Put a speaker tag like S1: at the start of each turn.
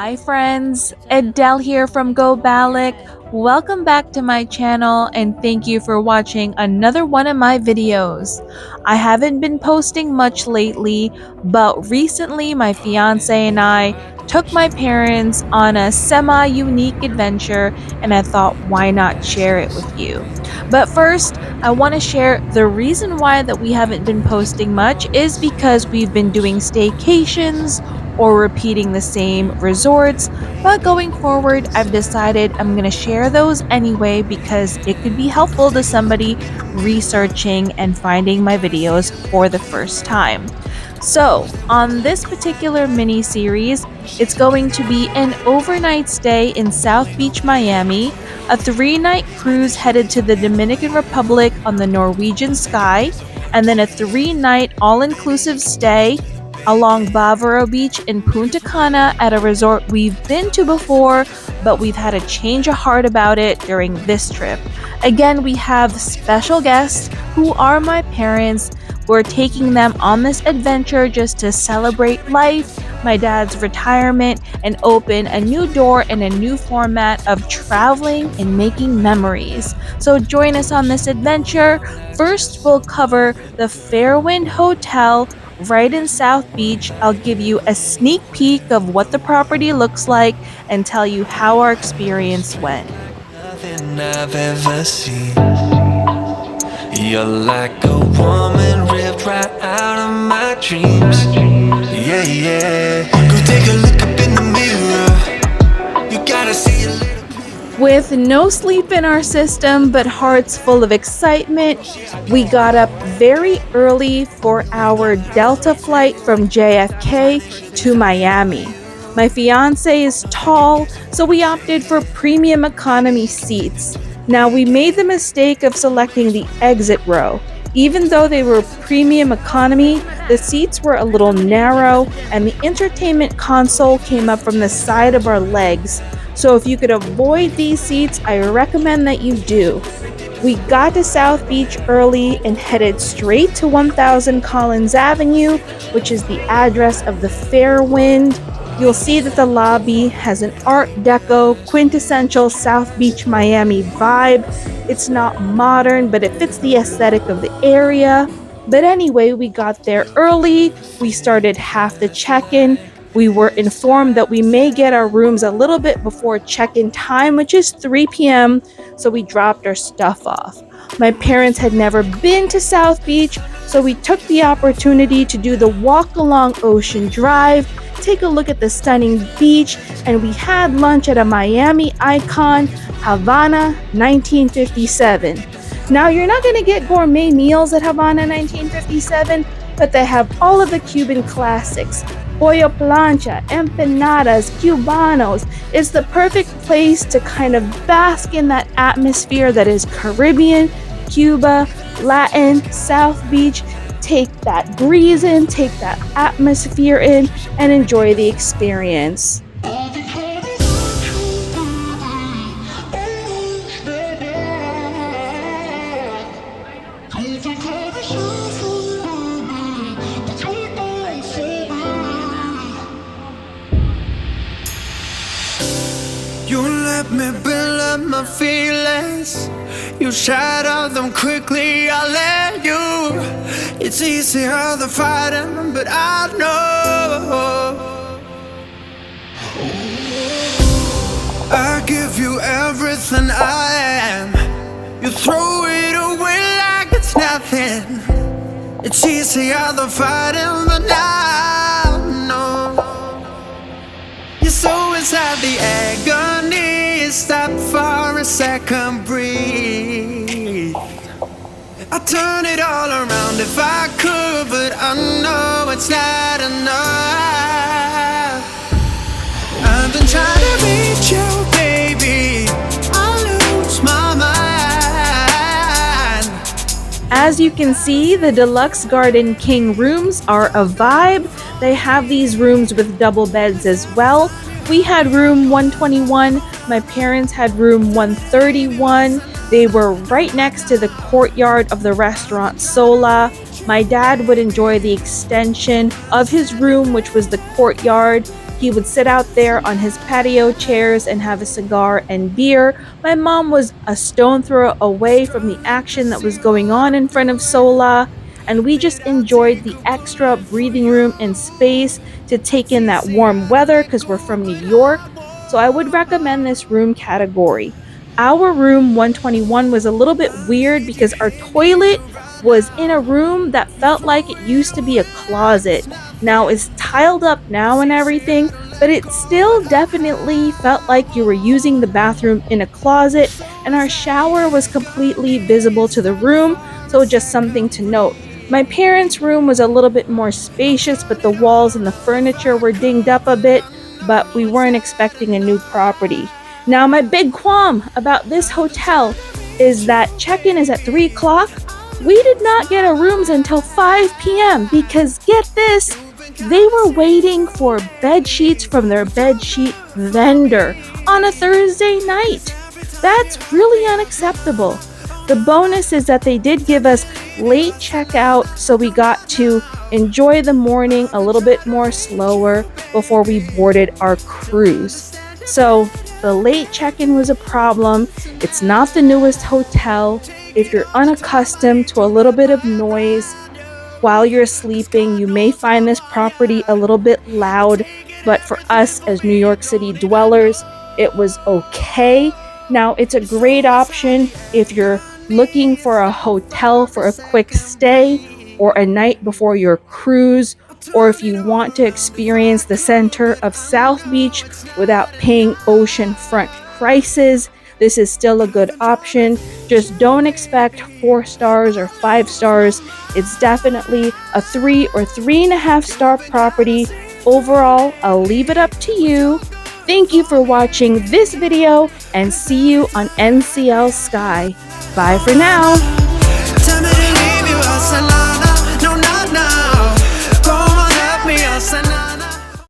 S1: Hi friends, Adele here from Go Balak. Welcome back to my channel and thank you for watching another one of my videos. I haven't been posting much lately, but recently my fiance and I took my parents on a semi-unique adventure and I thought why not share it with you. But first, I want to share the reason why that we haven't been posting much is because we've been doing staycations or repeating the same resorts, but going forward, I've decided I'm going to share those anyway because it could be helpful to somebody researching and finding my videos for the first time. So, on this particular mini series, it's going to be an overnight stay in South Beach, Miami, a 3-night cruise headed to the Dominican Republic on the Norwegian Sky, and then a 3-night all inclusive stay along Bavaro Beach in Punta Cana at a resort we've been to before, but we've had a change of heart about it during this trip. Again, we have special guests who are my parents. We're taking them on this adventure just to celebrate life, my dad's retirement, and open a new door and a new format of traveling and making memories. So join us on this adventure. First, we'll cover the Fairwind Hotel right in South Beach. I'll give you a sneak peek of what the property looks like and tell you how our experience went.
S2: Nothing I've ever seen. You're like a woman ripped right out of my dreams. Yeah, yeah. Go take a look up in the mirror. You gotta see a little.
S1: With no sleep in our system but hearts full of excitement, we got up very early for our Delta flight from JFK to Miami. My fiance is tall, so we opted for premium economy seats. Now, we made the mistake of selecting the exit row. Even though they were premium economy, the seats were a little narrow and the entertainment console came up from the side of our legs. So if you could avoid these seats, I recommend that you do. We got to South Beach early and headed straight to 1000 Collins Avenue, which is the address of the Fairwind. You'll see that the lobby has an Art Deco quintessential South Beach, Miami vibe. It's not modern, but it fits the aesthetic of the area. But anyway, we got there early. We started half the check-in. We were informed that we may get our rooms a little bit before check-in time, which is 3 p.m., so we dropped our stuff off. My parents had never been to South Beach, so we took the opportunity to do the walk along Ocean Drive, take a look at the stunning beach, and we had lunch at a Miami icon, Havana 1957. Now, you're not going to get gourmet meals at Havana 1957, but they have all of the Cuban classics. Pollo plancha, empanadas, cubanos. It's the perfect place to kind of bask in that atmosphere that is Caribbean, Cuba, Latin, South Beach. Take that breeze in, take that atmosphere in, and enjoy the experience.
S2: You let me build up my feelings. You shatter them quickly, I let you. It's easier the fighting, but I know I give you everything I am. You throw it away like it's nothing. It's easier the fighting, but I know you're so inside the agony. Stop for a second, breathe. I turn it all around if I could, but I know it's not enough. I've been trying to reach you, baby. I lose my mind.
S1: As you can see, the Deluxe Garden King rooms are a vibe. They have these rooms with double beds as well. We had room 121. My parents had room 131. They were right next to the courtyard of the restaurant Sola. My dad would enjoy the extension of his room, which was the courtyard. He He would sit out there on his patio chairs and have a cigar and beer. My mom was a stone throw away from the action that was going on in front of Sola, and we just enjoyed the extra breathing room and space to take in that warm weather because we're from New York. So I would recommend this room category. Our room 121 was a little bit weird because our toilet was in a room that felt like it used to be a closet. Now it's tiled up now and everything, but it still definitely felt like you were using the bathroom in a closet, and our shower was completely visible to the room, so just something to note. My parents' room was a little bit more spacious, but the walls and the furniture were dinged up a bit, but we weren't expecting a new property. Now, my big qualm about this hotel is that check-in is at 3 o'clock. We did not get our rooms until 5 p.m. because, get this, they were waiting for bed sheets from their bed sheet vendor on a Thursday night. That's really unacceptable. The bonus is that they did give us late checkout, so we got to enjoy the morning a little bit more slower before we boarded our cruise. So the late check-in was a problem. It's not the newest hotel. If you're unaccustomed to a little bit of noise while you're sleeping, you may find this property a little bit loud, but for us as New York City dwellers, it was okay. Now, it's a great option if you're looking for a hotel for a quick stay or a night before your cruise, or if you want to experience the center of South Beach without paying oceanfront prices. This is still a good option. Just don't expect 4 stars or 5 stars. It's definitely a 3 or 3.5 star property. Overall, I'll leave it up to you. Thank you for watching this video and see you on NCL Sky. Bye for now.